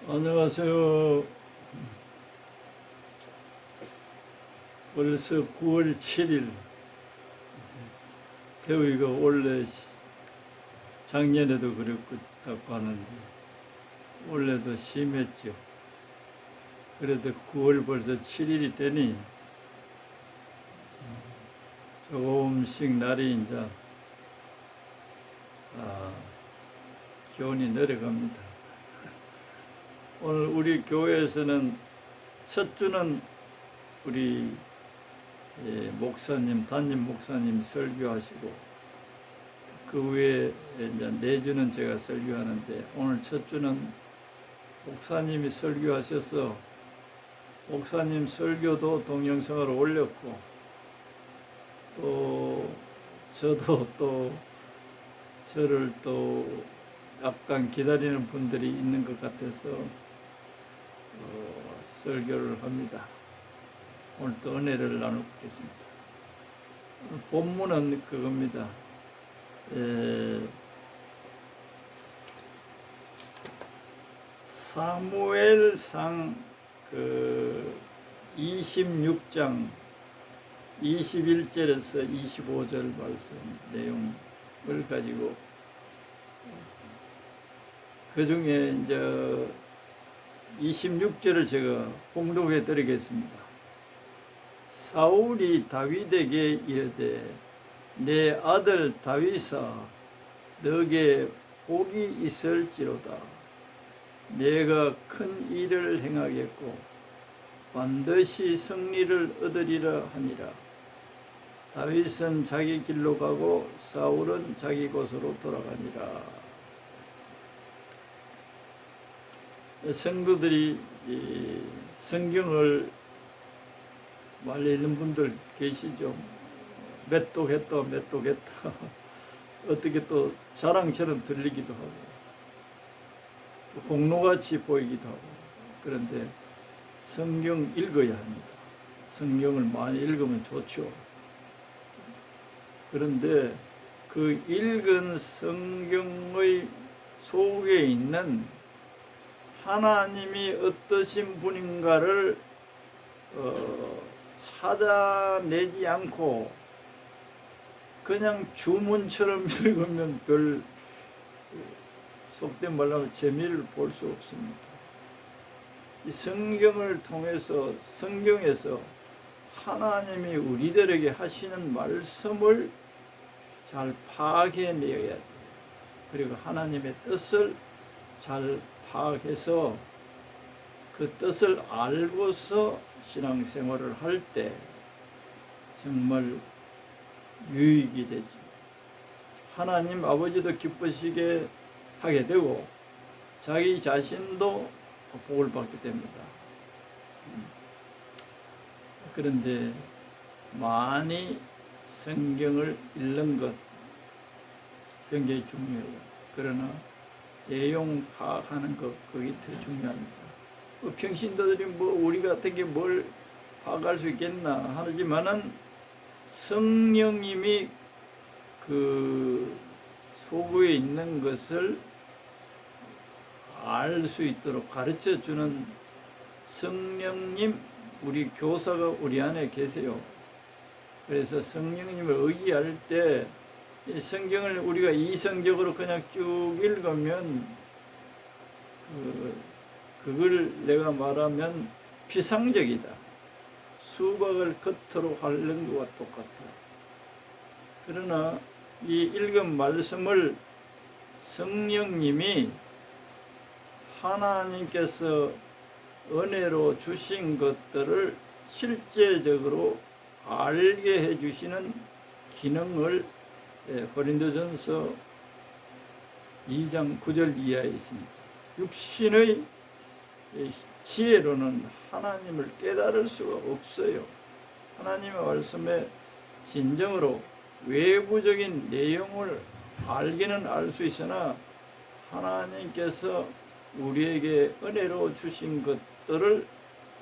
안녕하세요. 벌써 9월 7일. 태우이가 원래 작년에도 그랬다고 하는데 올해도 심했죠. 그래도 9월 벌써 7일이 되니 조금씩 날이 이제 기온이 내려갑니다. 오늘 우리 교회에서는 첫 주는 우리 목사님, 담임 목사님 설교하시고 그 후에 이제 내주는 제가 설교하는데 오늘 첫 주는 목사님이 설교하셔서 목사님 설교도 동영상으로 올렸고 또 저도 또 저를 또 약간 기다리는 분들이 있는 것 같아서 설교를 합니다. 오늘 또 은혜를 나누겠습니다. 본문은 그겁니다. 사무엘상 26장 21절에서 25절 말씀 내용을 가지고 그 중에 이제 26절을 제가 봉독해 드리겠습니다. 사울이 다윗에게 이르되 내 아들 다윗아 너게 복이 있을지로다. 내가 큰 일을 행하겠고 반드시 승리를 얻으리라 하니라. 다윗은 자기 길로 가고 사울은 자기 곳으로 돌아가니라. 성도들이 성경을 많이 읽는 분들 계시죠. 맷독했다 어떻게 또 자랑처럼 들리기도 하고 또 공로같이 보이기도 하고 그런데 성경 읽어야 합니다. 성경을 많이 읽으면 좋죠. 그런데 그 읽은 성경의 속에 있는 하나님이 어떠신 분인가를 찾아내지 않고 그냥 주문처럼 읽으면 별 속된 말로 하면 재미를 볼 수 없습니다. 이 성경을 통해서 성경에서 하나님이 우리들에게 하시는 말씀을 잘 파악해내야 돼요. 그리고 하나님의 뜻을 잘 파악해서 그 뜻을 알고서 신앙생활을 할 때 정말 유익이 되지. 하나님 아버지도 기쁘시게 하게 되고 자기 자신도 복을 받게 됩니다. 그런데 많이 성경을 읽는 것 굉장히 중요해요. 그러나 내용 파악하는 것 그게 더 중요합니다. 평신도들이 우리 같은 게 뭘 파악할 수 있겠나 하지만은 성령님이 그 속에 있는 것을 알 수 있도록 가르쳐 주는 성령님 우리 교사가 우리 안에 계세요. 그래서 성령님을 의지할 때 이 성경을 우리가 이성적으로 그냥 쭉 읽으면 그걸 내가 말하면 피상적이다. 수박을 겉으로 핥는 것과 똑같다. 그러나 이 읽은 말씀을 성령님이 하나님께서 은혜로 주신 것들을 실제적으로 알게 해주시는 기능을 고린도전서 2장 9절 이하에 있습니다. 육신의 지혜로는 하나님을 깨달을 수가 없어요. 하나님의 말씀에 진정으로 외부적인 내용을 알기는 알 수 있으나 하나님께서 우리에게 은혜로 주신 것들을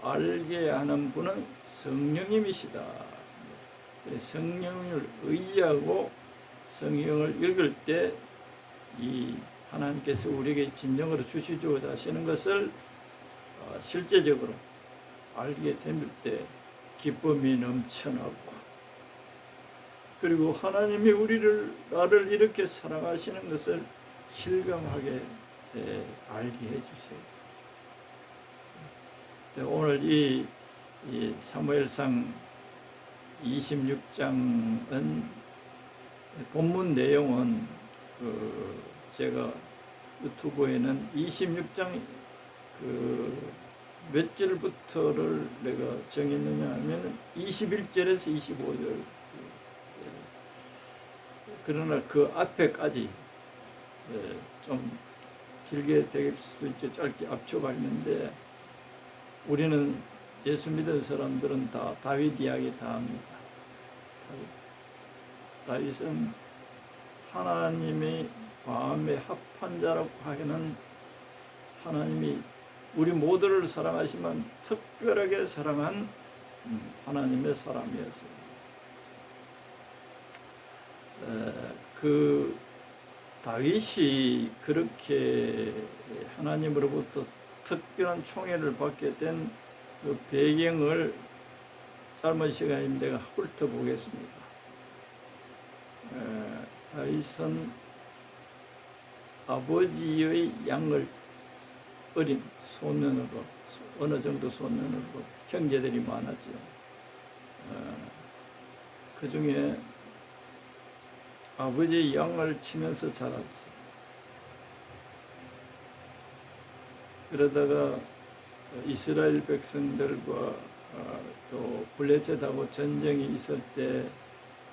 알게 하는 분은 성령님이시다. 성령을 의지하고 성경을 읽을 때 이 하나님께서 우리에게 진정으로 주시고자 하시는 것을 실제적으로 알게 될 때 기쁨이 넘쳐나고, 그리고 하나님이 나를 이렇게 사랑하시는 것을 실감하게 알게 해주세요. 오늘 이 사무엘상 26장은 본문 내용은 제가 유튜브에는 26장 몇 절부터를 내가 정했느냐 하면 21절에서 25절, 그러나 그 앞에까지 좀 길게 될 수도 있죠. 짧게 압축하 있는데, 우리는 예수 믿은 사람들은 다 다윗 이야기 다 합니다. 다윗은 하나님의 마음에 합한 자라고 하기는, 하나님이 우리 모두를 사랑하시면 특별하게 사랑한 하나님의 사람이었어요. 그 다윗이 그렇게 하나님으로부터 특별한 총애를 받게 된 그 배경을 짧은 시간인데 내가 훑어보겠습니다. 다윗은 아버지의 양을 어린 소년으로, 어느 정도 소년으로, 형제들이 많았죠. 그 중에 아버지의 양을 치면서 자랐어요. 그러다가 이스라엘 백성들과 또 블레셋하고 전쟁이 있을 때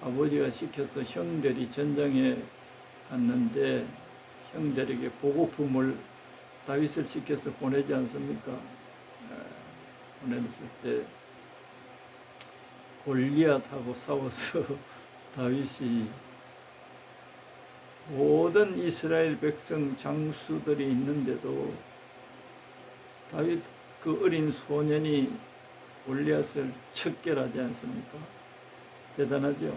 아버지가 시켜서 형들이 전장에 갔는데, 형들에게 보고품을 다윗을 시켜서 보내지 않습니까? 보냈을 때 골리앗하고 싸워서 다윗이 모든 이스라엘 백성 장수들이 있는데도 다윗 그 어린 소년이 골리앗을 척결하지 않습니까? 대단하죠?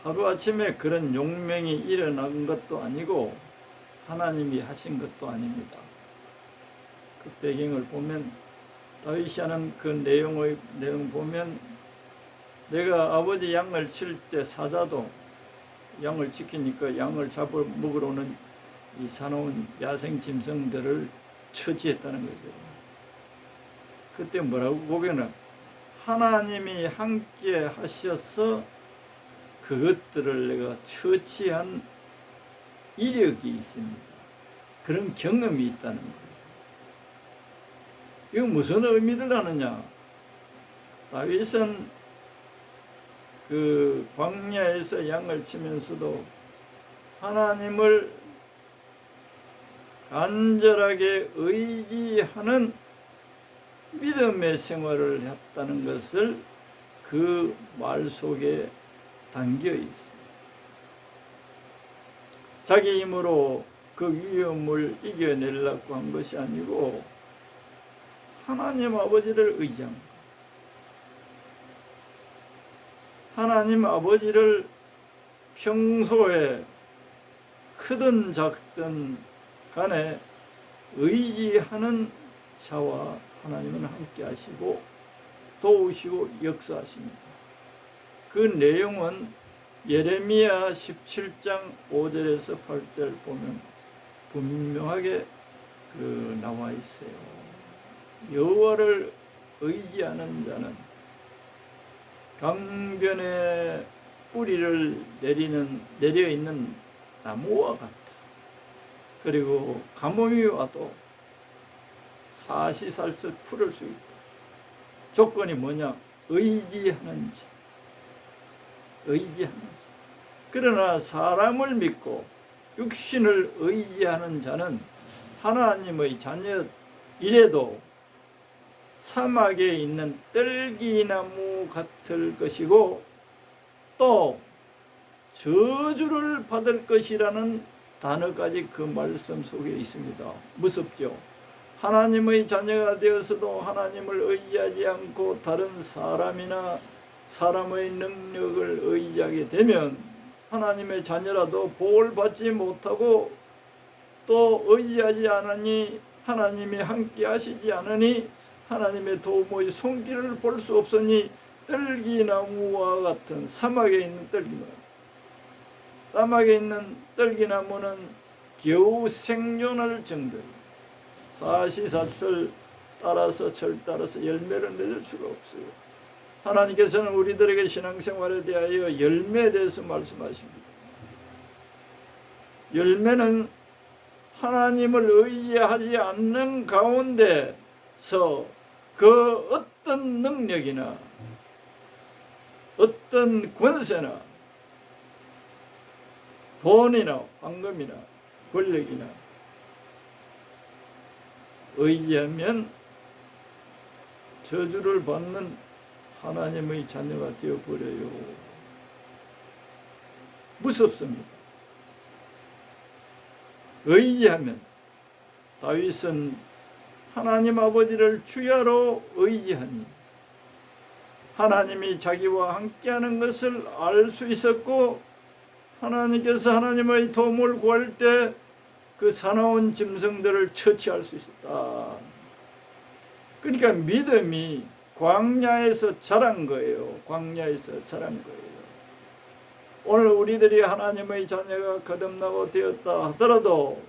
하루아침에 그런 용맹이 일어난 것도 아니고 하나님이 하신 것도 아닙니다. 그 배경을 보면, 다윗이 하는 그 내용 보면, 내가 아버지 양을 칠 때 사자도 양을 지키니까 양을 잡아 먹으러 오는 이 사나운 야생 짐승들을 처치했다는 거죠. 그때 뭐라고 고백하나? 하나님이 함께 하셔서 그것들을 내가 처치한 이력이 있습니다. 그런 경험이 있다는 거예요. 이거 무슨 의미를 하느냐? 다윗은 그 광야에서 양을 치면서도 하나님을 간절하게 의지하는 믿음의 생활을 했다는 것을 그 말 속에 담겨 있습니다. 자기 힘으로 그 위험을 이겨내려고 한 것이 아니고 하나님 아버지를 의지한 것. 하나님 아버지를 평소에 크든 작든 간에 의지하는 자와 하나님은 함께 하시고 도우시고 역사하십니다. 그 내용은 예레미야 17장 5절에서 8절 보면 분명하게 나와 있어요. 여호와를 의지하는 자는 강변에 뿌리를 내려 있는 나무와 같다. 그리고 가뭄이 와도 사시살철 푸를 수 있다. 조건이 뭐냐? 의지하는 자. 의지하는 자. 그러나 사람을 믿고 육신을 의지하는 자는 하나님의 자녀 이래도 사막에 있는 뜰기나무 같을 것이고 또 저주를 받을 것이라는 단어까지 그 말씀 속에 있습니다. 무섭죠? 하나님의 자녀가 되어서도 하나님을 의지하지 않고 다른 사람이나 사람의 능력을 의지하게 되면 하나님의 자녀라도 복을 받지 못하고 또 의지하지 않으니 하나님이 함께 하시지 않으니 하나님의 도무지 손길을 볼 수 없으니 떨기나무와 같은 사막에 있는 떨기나무. 사막에 있는 떨기나무는 겨우 생존할 정도예요. 사시사철 따라서 철 따라서 열매를 맺을 수가 없어요. 하나님께서는 우리들에게 신앙생활에 대하여 열매에 대해서 말씀하십니다. 열매는 하나님을 의지하지 않는 가운데서 그 어떤 능력이나 어떤 권세나 돈이나 황금이나 권력이나 의지하면 저주를 받는 하나님의 자녀가 되어버려요. 무섭습니다. 의지하면 다윗은 하나님 아버지를 주야로 의지하니 하나님이 자기와 함께하는 것을 알 수 있었고 하나님께서 하나님의 도움을 구할 때 그 사나운 짐승들을 처치할 수 있었다. 그러니까 믿음이 광야에서 자란 거예요. 광야에서 자란 거예요. 오늘 우리들이 하나님의 자녀가 거듭나고 되었다 하더라도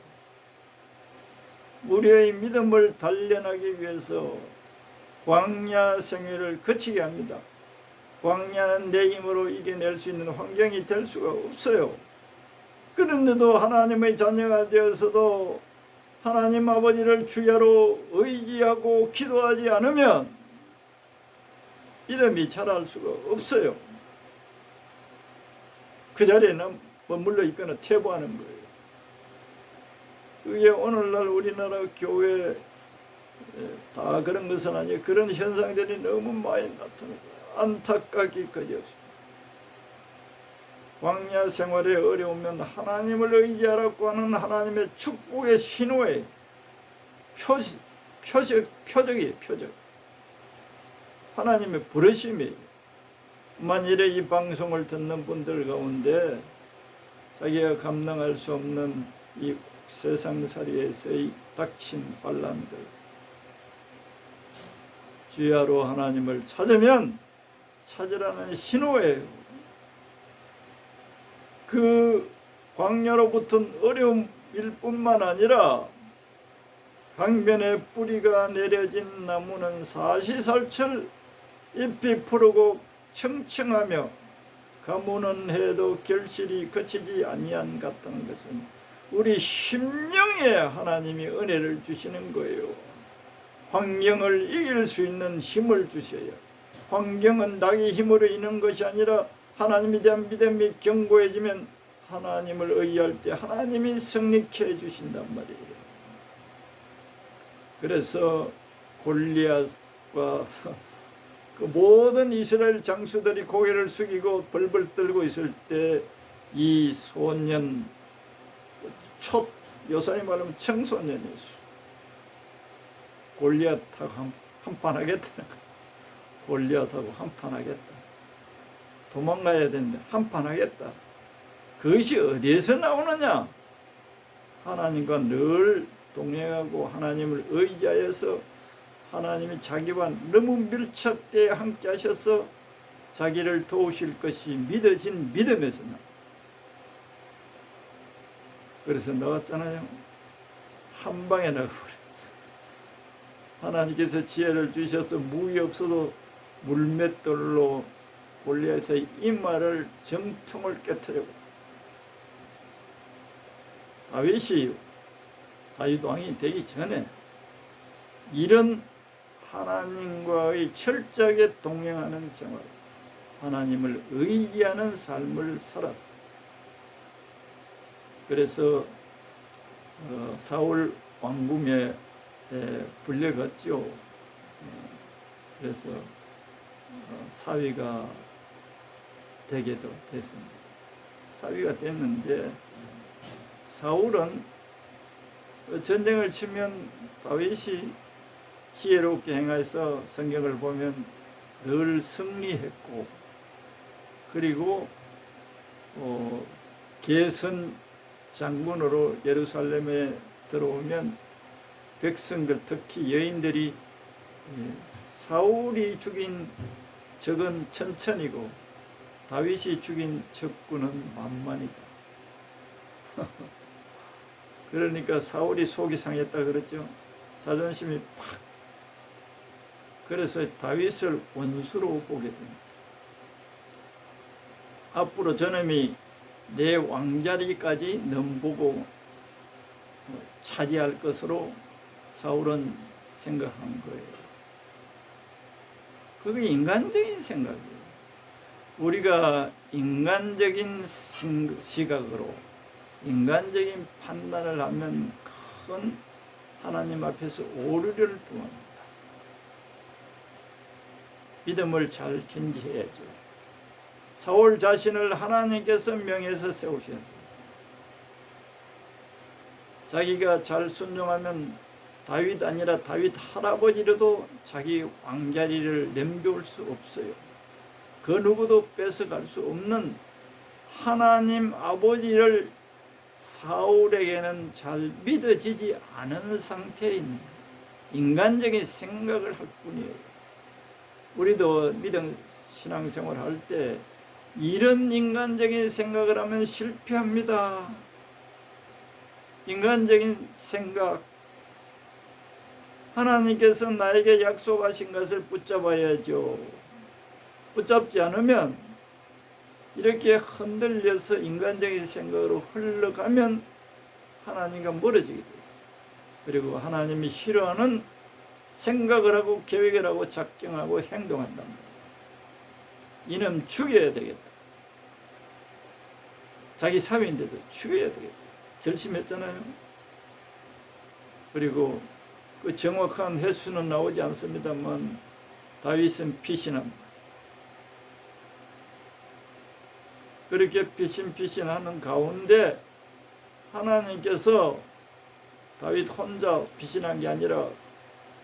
우리의 믿음을 단련하기 위해서 광야 생애를 거치게 합니다. 광야는 내 힘으로 이겨낼 수 있는 환경이 될 수가 없어요. 그런데도 하나님의 자녀가 되어서도 하나님 아버지를 주야로 의지하고 기도하지 않으면 믿음이 자랄 수가 없어요. 그 자리에는 머물러 있거나 퇴보하는 거예요. 그게 오늘날 우리나라 교회 다 그런 것은 아니에요. 그런 현상들이 너무 많이 나타나고 안타깝기까지 없습니다. 광야 생활에 어려우면 하나님을 의지하라고 하는 하나님의 축복의 신호의 표적이에요. 표적. 하나님의 부르심이에요. 만일에 이 방송을 듣는 분들 가운데 자기가 감당할 수 없는 이 세상살이에서의 닥친 환난들 주야로 하나님을 찾으면 찾으라는 신호예요. 그 광야로부터는 어려움일 뿐만 아니라 강변에 뿌리가 내려진 나무는 사시사철 잎이 푸르고 청청하며 가무는 해도 결실이 거치지 아니한 같다는 것은 우리 심령에 하나님이 은혜를 주시는 거예요. 환경을 이길 수 있는 힘을 주셔요. 환경은 나의 힘으로 이는 것이 아니라 하나님에 대한 믿음이 견고해지면 하나님을 의지할 때 하나님이 승리케 해주신단 말이에요. 그래서 골리앗과 그 모든 이스라엘 장수들이 고개를 숙이고 벌벌 떨고 있을 때 이 소년 첫 요사이 말하면 청소년이 골리앗하고 한판 하겠다. 골리앗하고 한판 하겠다. 도망가야 되는데 한판 하겠다. 그것이 어디에서 나오느냐? 하나님과 늘 동행하고 하나님을 의지하여서 하나님이 자기와 너무 밀착되어 함께 하셔서 자기를 도우실 것이 믿어진 믿음에서 나. 그래서 나왔잖아요. 한 방에 나가버렸어. 하나님께서 지혜를 주셔서 무기 없어도 물맷돌로 골리앗의 이마를 정통을 깨뜨리고 다윗이 다윗 왕이 되기 전에 이런 하나님과의 철저하게 동행하는 생활, 하나님을 의지하는 삶을 살았어요. 그래서 사울 왕궁에 불려갔죠. 그래서 사위가 되게도 됐습니다. 사위가 됐는데 사울은 전쟁을 치면 다윗이 지혜롭게 행해서 성경을 보면 늘 승리했고, 그리고 개선 장군으로 예루살렘에 들어오면 백성들, 특히 여인들이 사울이 죽인 적은 천천이고 다윗이 죽인 적군은 만만이다. 그러니까 사울이 속이 상했다 그랬죠. 자존심이 팍. 그래서 다윗을 원수로 보게 됩니다. 앞으로 저놈이 내 왕자리까지 넘보고 차지할 것으로 사울은 생각한 거예요. 그게 인간적인 생각이에요. 우리가 인간적인 시각으로 인간적인 판단을 하면 큰 하나님 앞에서 오류를 범합니다. 믿음을 잘 견지해야죠. 사울 자신을 하나님께서 명해서 세우셨습니다. 자기가 잘 순종하면 다윗 아니라 다윗 할아버지라도 자기 왕자리를 넘겨올 수 없어요. 그 누구도 뺏어갈 수 없는 하나님 아버지를 사울에게는 잘 믿어지지 않은 상태인 인간적인 생각을 할 뿐이에요. 우리도 믿음 신앙생활 할 때 이런 인간적인 생각을 하면 실패합니다. 인간적인 생각, 하나님께서 나에게 약속하신 것을 붙잡아야죠. 붙잡지 않으면 이렇게 흔들려서 인간적인 생각으로 흘러가면 하나님과 멀어지게 돼요. 그리고 하나님이 싫어하는 생각을 하고 계획을 하고 작정하고 행동한단 말이에요. 이놈 죽여야 되겠다. 자기 사위인데도 죽여야 되겠다. 결심했잖아요. 그리고 그 정확한 횟수는 나오지 않습니다만 다윗은 피신합니다. 그렇게 피신하는 가운데 하나님께서 다윗 혼자 피신한 게 아니라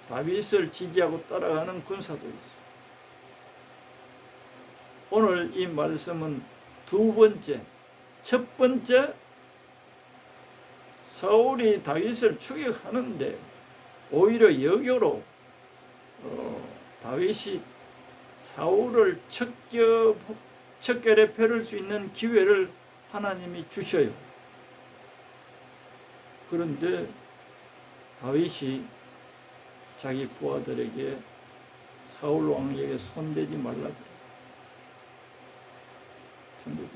다윗을 지지하고 따라가는 군사도 있어요. 오늘 이 말씀은 두 번째, 첫 번째 사울이 다윗을 추격하는데 오히려 역으로 다윗이 사울을 척결에 펴를 수 있는 기회를 하나님이 주셔요. 그런데 다윗이 자기 부하들에게 사울 왕에게 손대지 말라고 손대지.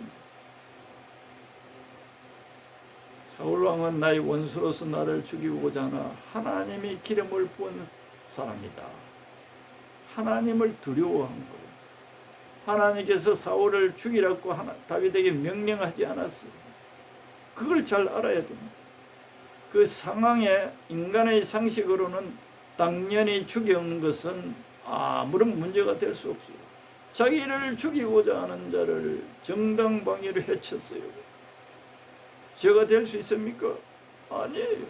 사울 왕은 나의 원수로서 나를 죽이고자 하나 하나님이 기름을 부은 사람이다. 하나님을 두려워한 거예요. 하나님께서 사울을 죽이라고 다윗에게 명령하지 않았어요. 그걸 잘 알아야 됩니다. 그 상황에 인간의 상식으로는 당연히 죽이는 것은 아무런 문제가 될 수 없어요. 자기를 죽이고자 하는 자를 정당방위로 해쳤어요. 죄가 될 수 있습니까? 아니에요.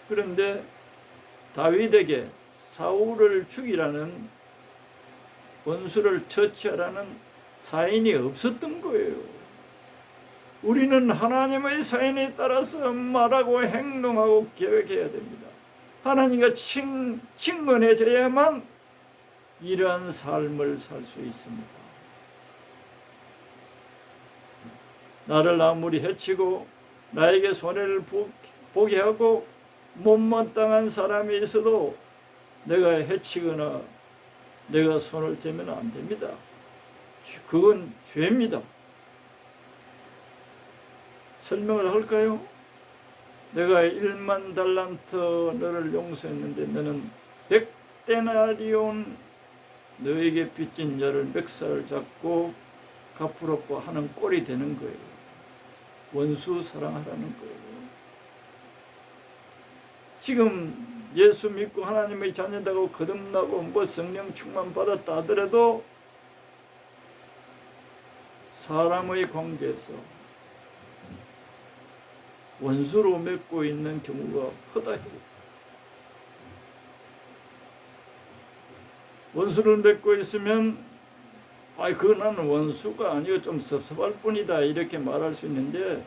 그런데 다윗에게 사울을 죽이라는 원수를 처치하라는 사인이 없었던 거예요. 우리는 하나님의 사인에 따라서 말하고 행동하고 계획해야 됩니다. 하나님과 친근해져야만 이러한 삶을 살 수 있습니다. 나를 아무리 해치고 나에게 손해를 보게 하고 못마땅한 사람이 있어도 내가 해치거나 내가 손을 대면 안 됩니다. 그건 죄입니다. 설명을 할까요? 내가 1만 달란트 너를 용서했는데 너는 100데나리온 너에게 빚진 자를 멱살을 잡고 갚으라고 하는 꼴이 되는 거예요. 원수 사랑하라는 거예요. 지금 예수 믿고 하나님의 자녀다고 거듭나고 뭐 성령 충만 받았다 하더라도 사람의 관계에서 원수로 맺고 있는 경우가 허다해요. 원수를 맺고 있으면 그건 나는 원수가 아니고 좀 섭섭할 뿐이다 이렇게 말할 수 있는데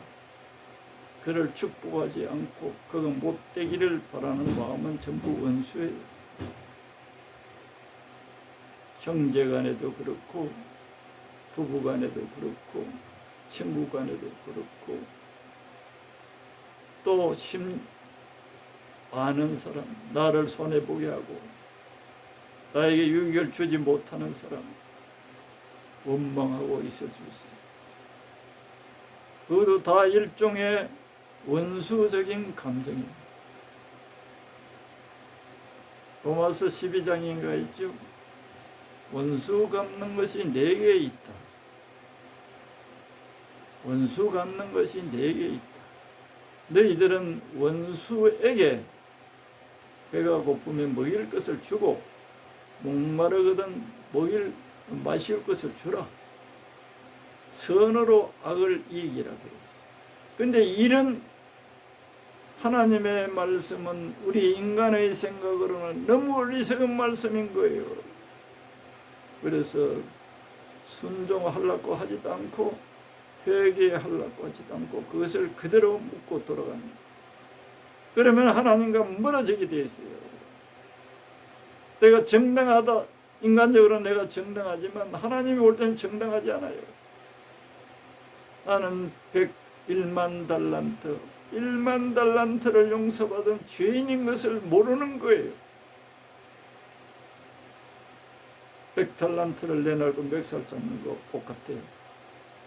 그를 축복하지 않고 그가 못되기를 바라는 마음은 전부 원수예요. 형제 간에도 그렇고 부부 간에도 그렇고 친구 간에도 그렇고 또 아는 사람, 나를 손해보게 하고 나에게 유익을 주지 못하는 사람 원망하고 있을 수 있어요. 그것도 다 일종의 원수적인 감정입니다. 로마서 12장인가 있죠. 원수 갚는 것이 내게 있다. 원수 갚는 것이 내게 있다. 너희들은 원수에게 배가 고프면 먹일 것을 주고 목마르거든 마실 것을 주라. 선으로 악을 이기라 그랬어요. 그런데 이런 하나님의 말씀은 우리 인간의 생각으로는 너무 어리석은 말씀인 거예요. 그래서 순종하려고 하지도 않고 회개하려고 하지도 않고 그것을 그대로 묻고 돌아갑니다. 그러면 하나님과 멀어지게 되어 있어요. 내가 정당하다, 인간적으로 내가 정당하지만 하나님이 올 때는 정당하지 않아요. 나는 101만 달란트, 1만 달란트를 용서받은 죄인인 것을 모르는 거예요. 100달란트를 내놓고 멱살 잡는 거 똑같아요.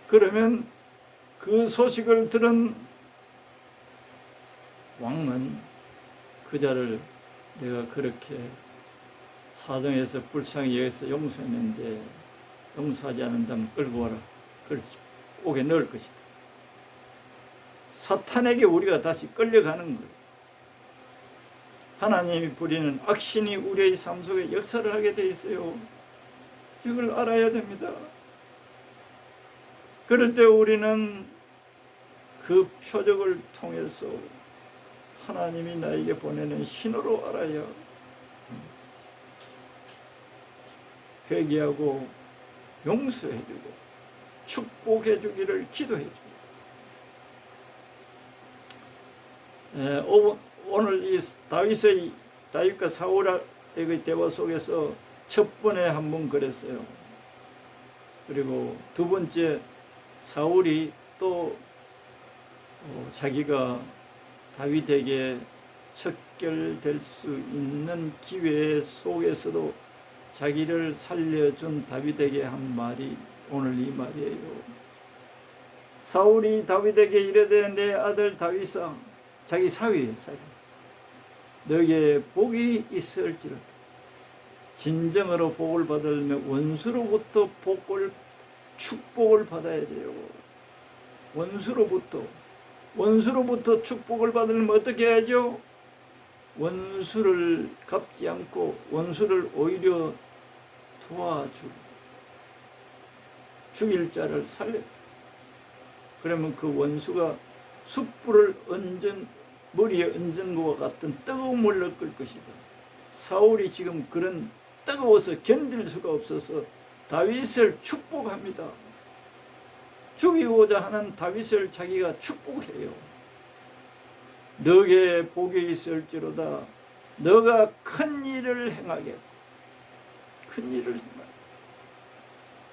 그러면 그 소식을 들은 왕은 그 자를 내가 그렇게 사정해서 불쌍히 여기서 용서했는데 용서하지 않는다면 끌고 와라. 그걸 옥에 넣을 것이다. 사탄에게 우리가 다시 끌려가는 거예요. 하나님이 부리는 악신이 우리의 삶 속에 역사를 하게 돼 있어요. 이걸 알아야 됩니다. 그럴 때 우리는 그 표적을 통해서 하나님이 나에게 보내는 신호로 알아야 회개하고 용서해주고 축복해주기를 기도해줍니다. 오늘 이 다윗과 사울의 대화 속에서 첫 번에 한번 그랬어요. 그리고 두 번째 사울이 또 자기가 다윗에게 척결될 수 있는 기회 속에서도 자기를 살려준 다윗에게 한 말이 오늘 이 말이에요. 사울이 다윗에게 이르되 내 아들 다윗아, 자기 사위예요. 너에게 복이 있을지로다. 진정으로 복을 받으려면 원수로부터 축복을 받아야 돼요. 원수로부터 축복을 받으려면 어떻게 해야죠? 원수를 갚지 않고 원수를 오히려 도와주고 죽일 자를 살려. 그러면 그 원수가 숯불을 머리에 얹은 것과 같은 뜨거움을 끌 것이다. 사울이 지금 그런 뜨거워서 견딜 수가 없어서 다윗을 축복합니다. 죽이고자 하는 다윗을 자기가 축복해요. 너에게 복이 있을지로다. 너가 큰 일을 행하게.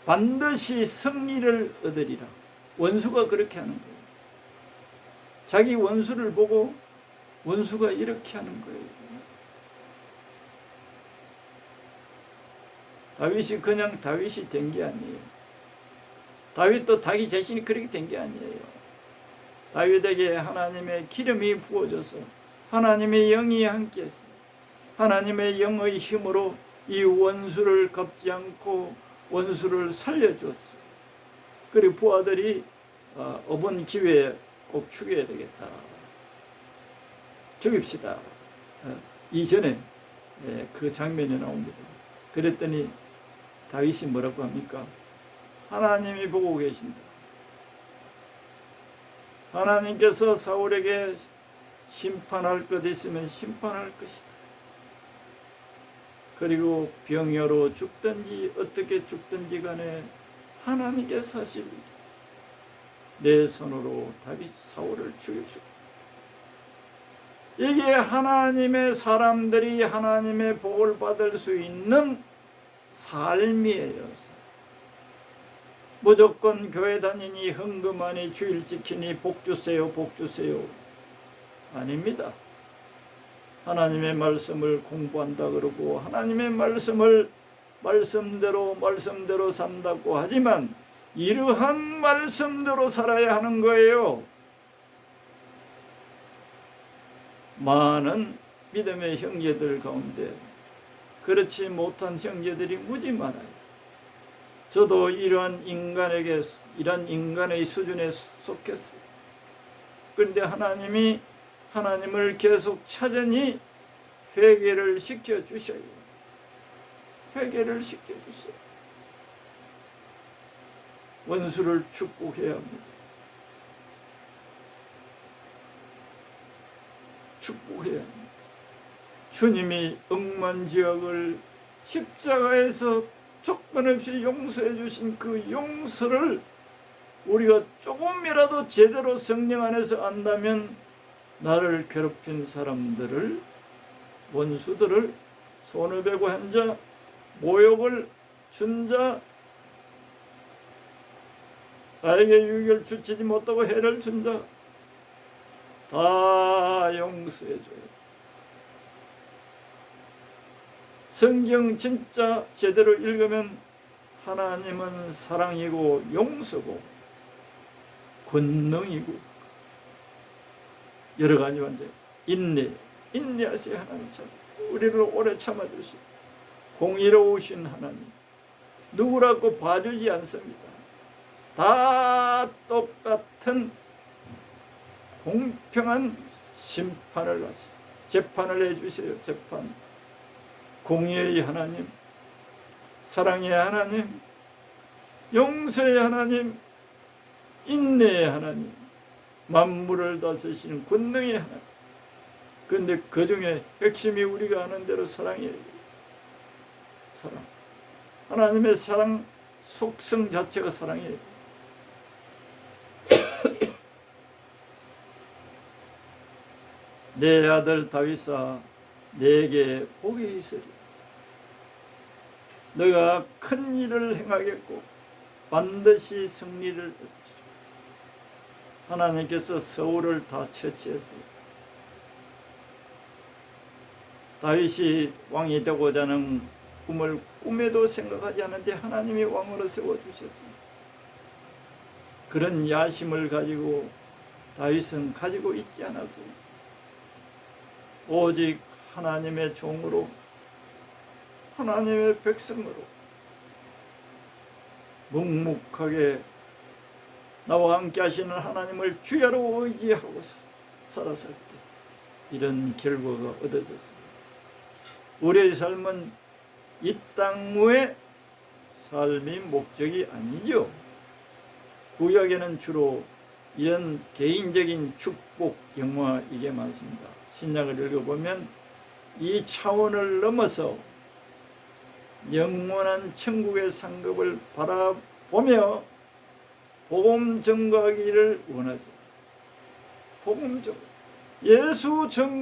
반드시 승리를 얻으리라. 원수가 그렇게 하는 거예요. 자기 원수를 보고 원수가 이렇게 하는 거예요. 다윗이 그냥 다윗이 된 게 아니에요. 다윗도 자기 자신이 그렇게 된 게 아니에요. 다윗에게 하나님의 기름이 부어져서 하나님의 영이 함께했어. 하나님의 영의 힘으로 이 원수를 갚지 않고 원수를 살려주었어. 그리고 부하들이 이번 기회에 꼭 죽여야 되겠다. 죽입시다. 이전에 그 장면이 나옵니다. 그랬더니 다윗이 뭐라고 합니까? 하나님이 보고 계신다. 하나님께서 사울에게 심판할 것 있으면 심판할 것이다. 그리고 병여로 죽든지 어떻게 죽든지 간에 하나님께서 하실 내 손으로 다윗 사울을 죽여주고 이게 하나님의 사람들이 하나님의 복을 받을 수 있는 삶이에요. 무조건 교회 다니니 헌금하니 주일 지키니 복 주세요, 복 주세요. 아닙니다. 하나님의 말씀을 공부한다 그러고 하나님의 말씀을 말씀대로 산다고 하지만 이러한 말씀대로 살아야 하는 거예요. 많은 믿음의 형제들 가운데 그렇지 못한 형제들이 무지 많아요. 저도 이러한 인간의 수준에 속했어요. 그런데 하나님을 계속 찾으니 회개를 시켜주셔요. 회개를 시켜주세요. 원수를 축복해야 합니다. 축복해야 합니다. 주님이 억만지역을 십자가에서 조건 없이 용서해 주신 그 용서를 우리가 조금이라도 제대로 성령 안에서 안다면 나를 괴롭힌 사람들을, 원수들을, 손을 베고 한 자, 모욕을 준 자, 나에게 유익을 주치지 못하고 해를 준 자 다 용서해줘요. 성경 진짜 제대로 읽으면 하나님은 사랑이고 용서고 권능이고 여러 가지 완전 인내하세요. 하나님 참 우리를 오래 참아주시고 공의로우신 하나님 누구라고 봐주지 않습니다. 다 똑같은 공평한 심판을 하세요. 재판을 해주세요. 재판. 공의의 하나님, 사랑의 하나님, 용서의 하나님, 인내의 하나님, 만물을 다스리시는 권능의 하나님. 그런데 그 중에 핵심이 우리가 아는 대로 사랑이에요. 사랑. 하나님의 사랑 속성 자체가 사랑이에요. 내 아들 다윗아, 내게 복이 있으리. 너가 큰 일을 행하겠고 반드시 승리를 얻으리라. 하나님께서 서울을 다 처치했어요. 다윗이 왕이 되고자 하는 꿈을 꿈에도 생각하지 않는데 하나님이 왕으로 세워주셨어요. 그런 야심을 가지고 다윗은 가지고 있지 않았어요. 오직 하나님의 종으로, 하나님의 백성으로 묵묵하게 나와 함께 하시는 하나님을 주야로 의지하고 살았을 때 이런 결과가 얻어졌습니다. 우리의 삶은 이 땅의 삶이 목적이 아니죠. 구약에는 주로 이런 개인적인 축복 영화 이게 많습니다. 신약을 읽어보면 이 차원을 넘어서 영원한 천국의 상급을 바라보며 복음 전가하기를 원하세요. 복음 전가. 예수 전